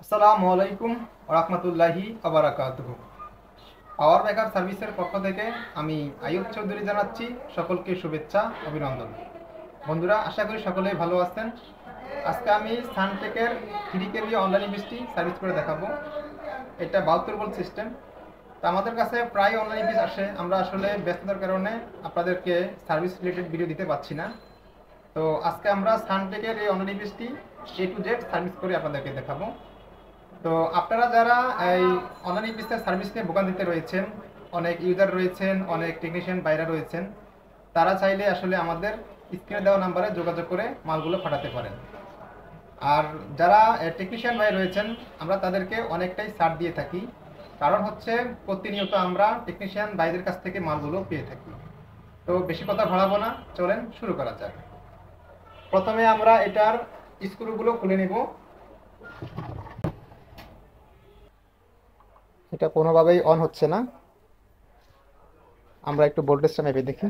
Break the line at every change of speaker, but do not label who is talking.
আসসালামু আলাইকুম রহমতুল্লাহি আবারাকাতুহু। পাওয়ার ব্যাকআপ সার্ভিসের পক্ষ থেকে আমি আইয়ুব চৌধুরী জানাচ্ছি সকলকে শুভেচ্ছা, অভিনন্দন। বন্ধুরা, আশা করি সকলেই ভালো আছেন। আজকে আমি সানটেকের 3 কেভি অনলাইন ইপিএসটি সার্ভিস করে দেখাবো। এটা 72 ভোল্ট সিস্টেম। তো আমাদের কাছে প্রায় অনলাইন ইপিএস আসে, আমরা আসলে ব্যস্ততার কারণে আপনাদেরকে সার্ভিস রিলেটেড ভিডিও দিতে পারছি না। তো আজকে আমরা সানটেকের এই online EPST A to Z service করে আপনাদেরকে দেখাবো। তো আপনারা যারা এই অনলাইন ইপিএসের সার্ভিস নিয়ে ভোগান্তিতে রয়েছেন, অনেক ইউজার রয়েছেন, অনেক টেকনিশিয়ান বাইরে রয়েছেন, তারা চাইলে আসলে আমাদের স্ক্রিনে দেওয়া নাম্বারে যোগাযোগ করে মালগুলো পাঠাতে পারেন। আর যারা টেকনিশিয়ান ভাই রয়েছেন, আমরা তাদেরকে অনেকটাই ছাড় দিয়ে থাকি। কারণ হচ্ছে প্রতিনিয়ত আমরা টেকনিশিয়ান ভাইদের কাছ থেকে মালগুলো পেয়ে থাকি। তো বেশি কথা বাড়াবো না, চলেন শুরু করা যাক। প্রথমে আমরা এটার স্ক্রুগুলো খুলে নেব। এটা কোনোভাবেই অন হচ্ছে না, আমরা একটু ভোল্টেজটা মেপে দেখি।